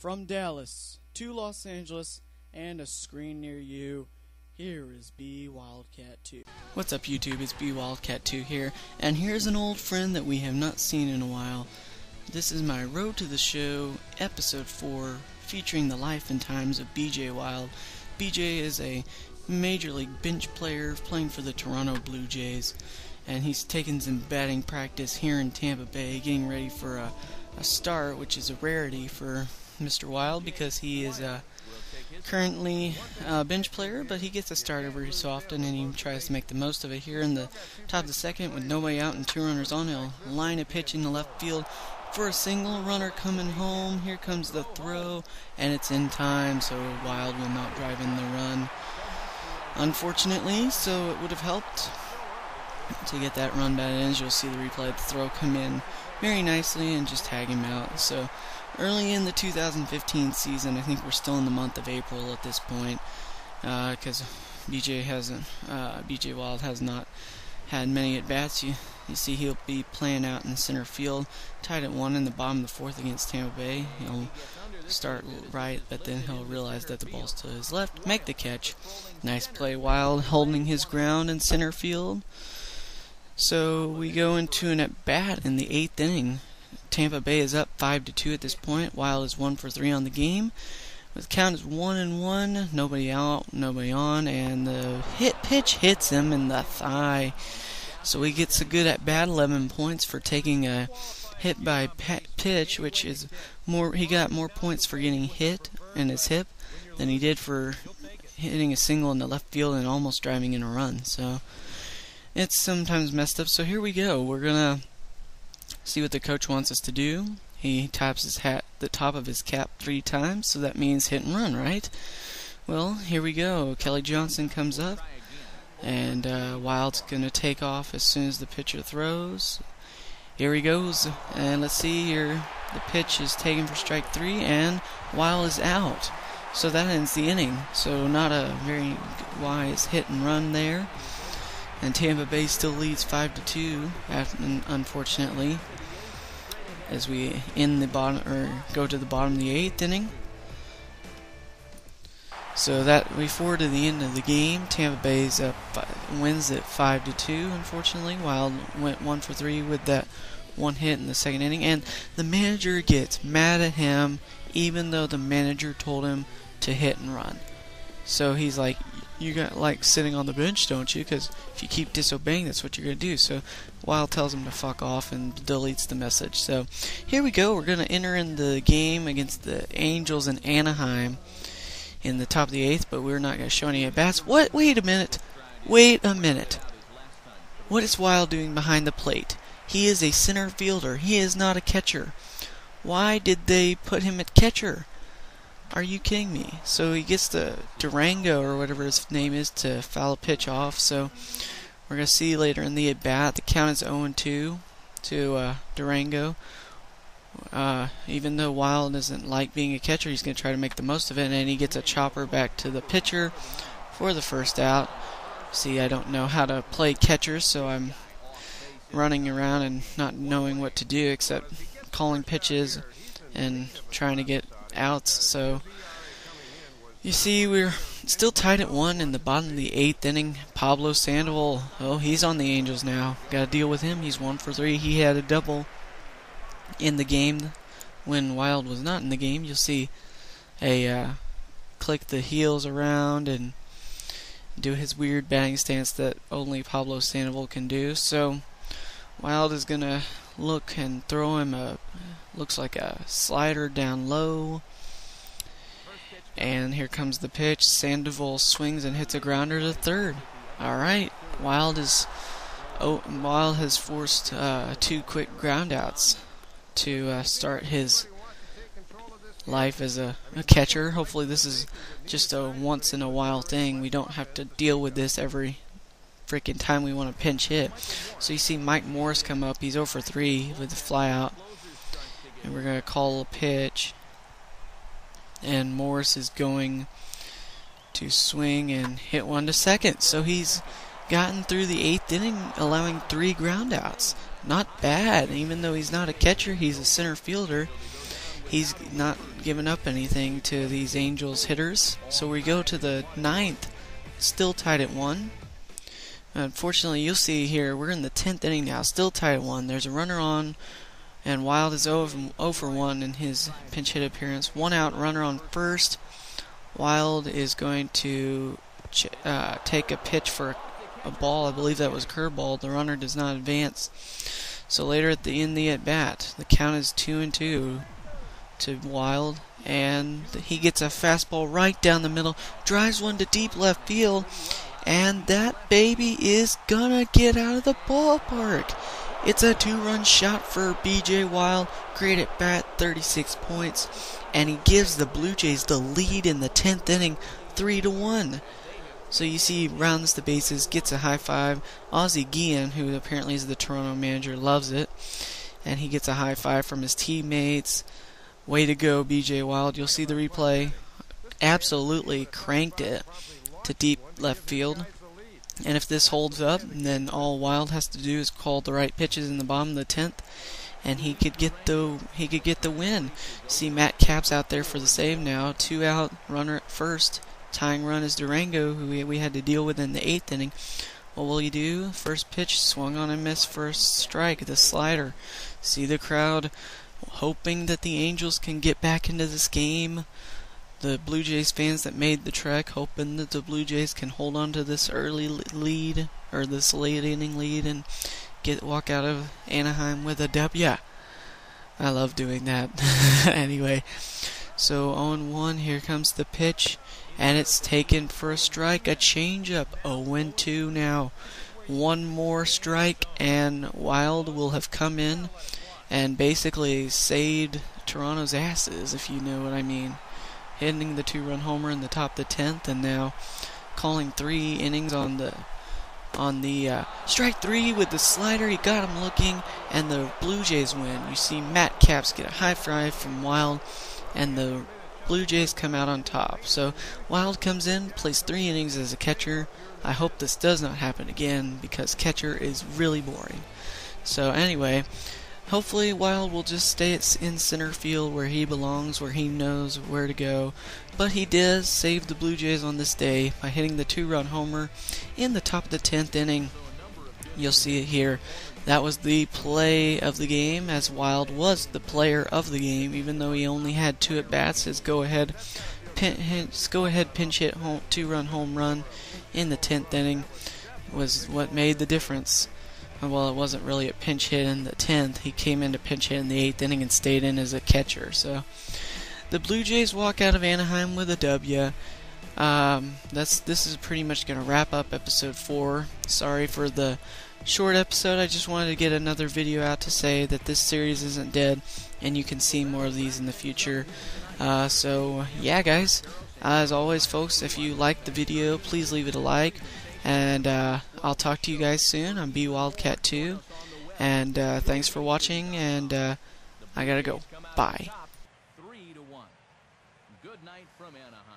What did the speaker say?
From Dallas to Los Angeles and a screen near you, here is B Wildcat 2. What's up YouTube, it's B Wildcat 2 here, and here's an old friend that we have not seen in a while. This is my Road to the Show, episode 4, featuring the life and times of BJ Wild. BJ is a Major League bench player playing for the Toronto Blue Jays, and he's taking some batting practice here in Tampa Bay, getting ready for a start, which is a rarity for Mr. Wild because he is currently a bench player, but he gets a start every so often, and he tries to make the most of it. Here in the top of the second, with nobody out and 2 runners on, he'll line a pitch in the left field for a single. Runner coming home. Here comes the throw, and it's in time, so Wild will not drive in the run, unfortunately. So it would have helped to get that run batted in. As you'll see the replay of the throw come in very nicely and just tag him out. So early in the 2015 season, I think we're still in the month of April at this point, because BJ Wild has not had many at bats. You see he'll be playing out in center field, tied at 1 in the bottom of the 4th against Tampa Bay. He'll start right, but then he'll realize that the ball's to his left, make the catch. Nice play, Wild holding his ground in center field. So we go into an at bat in the 8th inning. Tampa Bay is up 5-2 at this point. Wild is 1 for 3 on the game. The count is 1-1. Nobody out, nobody on, and the pitch hits him in the thigh. So he gets a good at bat, 11 points for taking a hit by pitch, which is more. He got more points for getting hit in his hip than he did for hitting a single in the left field and almost driving in a run. So it's sometimes messed up. So here we go. We're gonna see what the coach wants us to do. He taps his hat, the top of his cap 3 times, so that means hit and run, right? Well, here we go. Kelly Johnson comes up, and Wild's gonna take off as soon as the pitcher throws. Here he goes, and let's see here. The pitch is taken for strike 3, and Wild is out. So that ends the inning. So not a very wise hit and run there. And Tampa Bay still leads 5-2, unfortunately, as we go to the bottom of the 8th inning. So that we forward to the end of the game. Tampa Bay's up, wins at 5-2. Unfortunately, Wild went 1 for 3 with that 1 hit in the 2nd inning, and the manager gets mad at him, even though the manager told him to hit and run. So he's like, "You got like sitting on the bench, don't you? Because if you keep disobeying, that's what you're gonna do." So Wild tells him to fuck off and deletes the message. So here we go. We're gonna enter in the game against the Angels in Anaheim in the top of the 8th, but we're not gonna show any at bats. What? Wait a minute. Wait a minute. What is Wild doing behind the plate? He is a center fielder. He is not a catcher. Why did they put him at catcher? Are you kidding me? So he gets the Durango, or whatever his name is, to foul a pitch off. So we're going to see later in the at-bat, the count is 0-2 to Durango. Even though Wild doesn't like being a catcher, he's going to try to make the most of it, and he gets a chopper back to the pitcher for the first out. See, I don't know how to play catcher, so I'm running around and not knowing what to do except calling pitches and trying to get outs. So you see we're still tied at 1 in the bottom of the 8th inning. Pablo Sandoval, he's on the Angels now. Gotta deal with him. He's 1 for 3. He had a double in the game when Wild was not in the game. You'll see click the heels around and do his weird batting stance that only Pablo Sandoval can do. So Wild is gonna look and throw him looks like a slider down low, and here comes the pitch. Sandoval swings and hits a grounder to third. Alright, Wild has forced 2 quick groundouts to start his life as a catcher. Hopefully this is just a once in a while thing. We don't have to deal with this every freaking time we want to pinch hit. So you see Mike Morris come up. He's 0 for 3 with the fly out. And we're going to call a pitch. And Morris is going to swing and hit one to second. So he's gotten through the 8th inning, allowing 3 groundouts. Not bad. Even though he's not a catcher, he's a center fielder. he's not giving up anything to these Angels hitters. So we go to the 9th, still tied at 1. Unfortunately, you'll see here, we're in the 10th inning now, still tied at 1. There's a runner on, and Wild is 0 for 1 in his pinch hit appearance. 1 out, runner on first. Wild is going to take a pitch for a ball. I believe that was a curveball. The runner does not advance. So later in the at-bat, the count is 2-2 to Wild, and he gets a fastball right down the middle, drives one to deep left field, and that baby is gonna get out of the ballpark. It's a 2-run shot for BJ Wild, great at bat, 36 points, and he gives the Blue Jays the lead in the 10th inning, 3-1. So you see, rounds the bases, gets a high five. Ozzie Guillen, who apparently is the Toronto manager, loves it, and he gets a high five from his teammates. Way to go, BJ Wild. You'll see the replay. Absolutely cranked it to deep left field. And if this holds up, then all Wild has to do is call the right pitches in the bottom of the 10th, and he could get the win. See Matt Capps out there for the save now. 2 out, runner at first. Tying run is Durango, who we had to deal with in the 8th inning. What will he do? First pitch, swung on and missed for a strike, the slider. See the crowd hoping that the Angels can get back into this game. The Blue Jays fans that made the trek hoping that the Blue Jays can hold on to this early lead, or this late inning lead, and walk out of Anaheim with a W. I love doing that. Anyway, so 0-1, here comes the pitch, and it's taken for a strike, a changeup. 0-2 now. One more strike, and Wild will have come in and basically saved Toronto's asses, if you know what I mean. Hitting the 2-run homer in the top of the 10th, and now calling 3 innings on the strike 3 with the slider. He got him looking, and the Blue Jays win. You see Matt Capps get a high five from Wild, and the Blue Jays come out on top. So Wild comes in, plays 3 innings as a catcher. I hope this does not happen again, because catcher is really boring. So anyway, hopefully Wild will just stay in center field where he belongs, where he knows where to go. But he does save the Blue Jays on this day by hitting the 2-run homer in the top of the 10th inning. You'll see it here. That was the play of the game, as Wild was the player of the game, even though he only had 2 at-bats. His go-ahead pinch hit 2-run home run in the 10th inning was what made the difference. Well, it wasn't really a pinch hit in the 10th. He came in to pinch hit in the 8th inning and stayed in as a catcher. So the Blue Jays walk out of Anaheim with a W. This is pretty much going to wrap up episode 4. Sorry for the short episode. I just wanted to get another video out to say that this series isn't dead, and you can see more of these in the future. So yeah, guys. As always, folks, if you liked the video, please leave it a like. And I'll talk to you guys soon. I'm BWildcat2, and thanks for watching, and I gotta go. Bye. 3-1. Good night from Anaheim.